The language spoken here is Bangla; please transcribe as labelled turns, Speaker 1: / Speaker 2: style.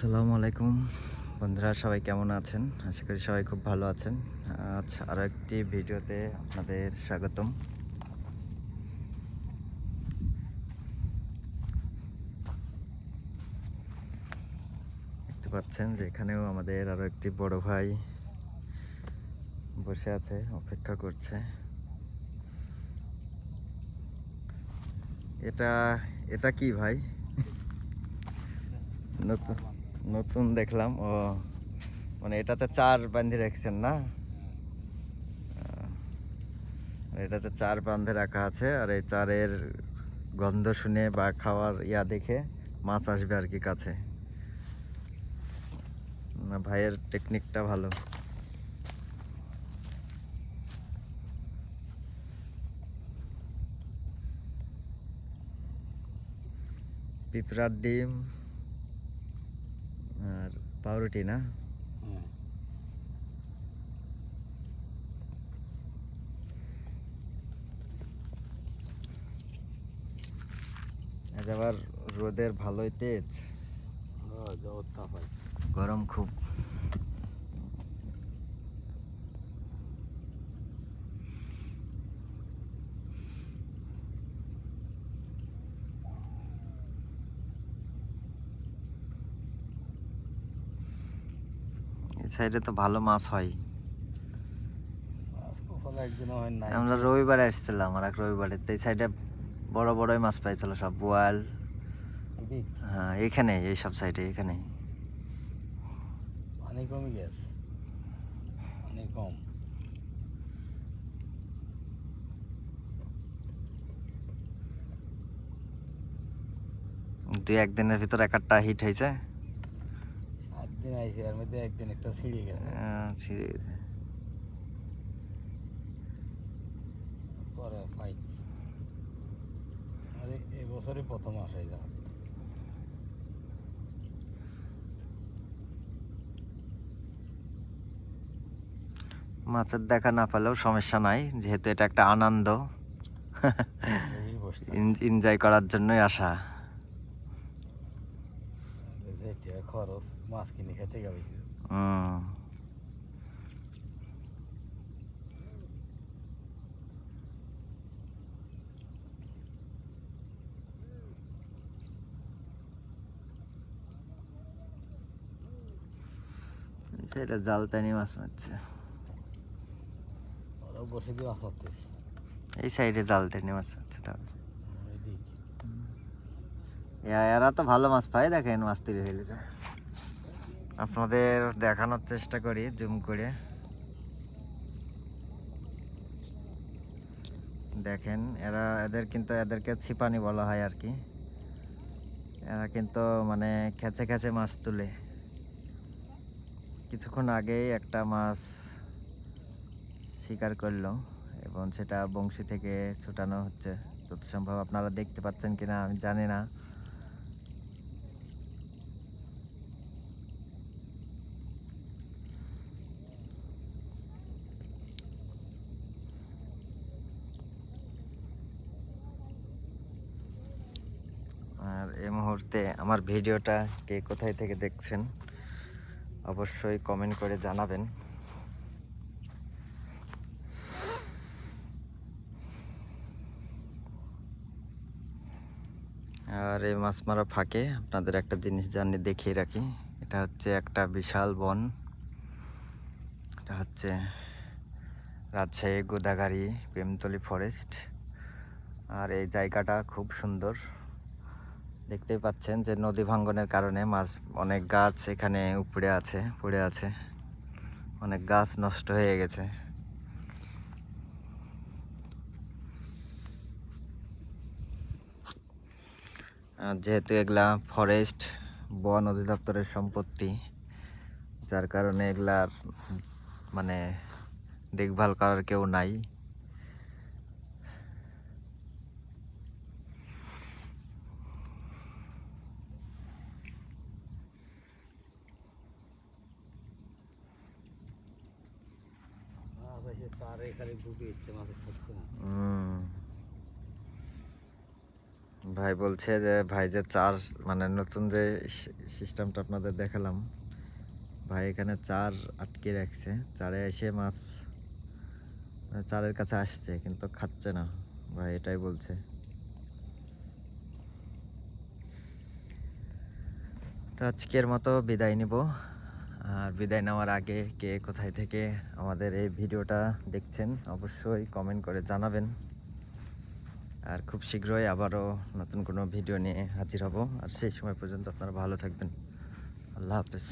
Speaker 1: আসসালামু আলাইকুম বন্ধুরা, সবাই কেমন আছেন? আশা করি সবাই খুব ভালো আছেন। আজ আরও একটি ভিডিওতে আপনাদের স্বাগতম। দেখতে পাচ্ছেন যে এখানেও আমাদের আরও একটি বড় ভাই বসে আছে, অপেক্ষা করছে। এটা এটা কি ভাই? নতুন নতুন দেখলাম। ও মানে এটাতে চার বান্ধে রাখছেন না? এটাতে চার বান্ধে রাখা আছে, আর এই চারের গন্ধ শুনে বা খাওয়ার দেখে মাছ আসবে আর কি কাছে। না, ভাইয়ের টেকনিকটা ভালো। পিঁপড়ার ডিম আর পাউরুটি না? আজ আবার রোদের ভালোই তেজ, গরম খুব। এই সাইডে তো ভালো মাছ হয়। আমরা রবিবারে আসছিলাম, আর এক রবিবারে এই সাইডে বড় বড়ই মাছ পাইছিল, সব বোয়াল। হ্যাঁ, এখানে এই সব সাইডে এখানে
Speaker 2: পানি কমে গেছে, পানি কম।
Speaker 1: দুই একদিনের ভিতর একটা হিট হয়েছে।
Speaker 2: একদিন আইসি, এর মধ্যে একদিন একটা ছিঁড়ে গেছে,
Speaker 1: ছিঁড়ে গেছে।
Speaker 2: পরে আর পাইনি। আরে এই বছরই প্রথম আসে যাওয়া।
Speaker 1: মাছের দেখা না পেলেও সমস্যা নাই, যেহেতু এটা একটা আনন্দ। এনজয় করার জন্যই আসা।
Speaker 2: যে খরচ মাছ কিনে খেতে গেছে।
Speaker 1: সেটা জাল টানি মাছ মারছে,
Speaker 2: ওরাও বসে দিয়ে মাছ মারতেছে।
Speaker 1: এই সাইডে জাল টানি মাছ মারছে। তাহলে এরা তো ভালো মাছ পায়, দেখেন মাছ তুলে ফেলেছে। আপনাদের দেখানোর চেষ্টা করি জুম করে। দেখেন এদেরকে ছিপানি বলা হয় আর কি। এরা কিন্তু মানে খেচে খেচে মাছ তুলে। কিছুক্ষণ আগেই একটা মাছ শিকার করলো, এবং সেটা বংশী থেকে ছুটানো হচ্ছে। যত সম্ভব আপনারা দেখতে পাচ্ছেন কিনা আমি জানি না। আর এই মুহূর্তে আমার ভিডিওটা কে কোথায় থেকে দেখছেন অবশ্যই কমেন্ট করে জানাবেন। আর এই মাছ মারা ফাঁকে আপনাদের একটা জিনিস জানিয়ে দেখিয়ে রাখি। এটা হচ্ছে একটা বিশাল বন। এটা হচ্ছে রাজশাহী গোদাগাড়ি প্রেমতলী ফরেস্ট। আর এই জায়গাটা খুব সুন্দর। দেখতেই পাচ্ছেন যে নদী ভাঙ্গনের কারণে অনেক গাছ এখানে উপড়ে আছে, পড়ে আছে। অনেক গাছ নষ্ট হয়ে গেছে। আর যেহেতু এগুলা ফরেস্ট বন অধিদপ্তরের সম্পত্তি, যার কারণে এগুলার মানে দেখভাল করার কেউ নাই। ভাই বলছে যে ভাই যে চার মানে নতুন যে সিস্টেমটা আপনাদের দেখালাম, ভাই এখানে চার আটকে রাখছে, চারে এসে মাছ মানে চারের কাছে আসছে কিন্তু খাচ্ছে না, ভাই এটাই বলছে। তো আজকের মতো বিদায় নিব। আর বিদায় নেওয়ার আগে কে কোথায় থেকে আমাদের এই ভিডিওটা দেখছেন অবশ্যই কমেন্ট করে জানাবেন। আর খুব শীঘ্রই আবারও নতুন কোনো ভিডিও নিয়ে হাজির হব। আর সেই সময় পর্যন্ত আপনারা ভালো থাকবেন। আল্লাহ হাফেজ।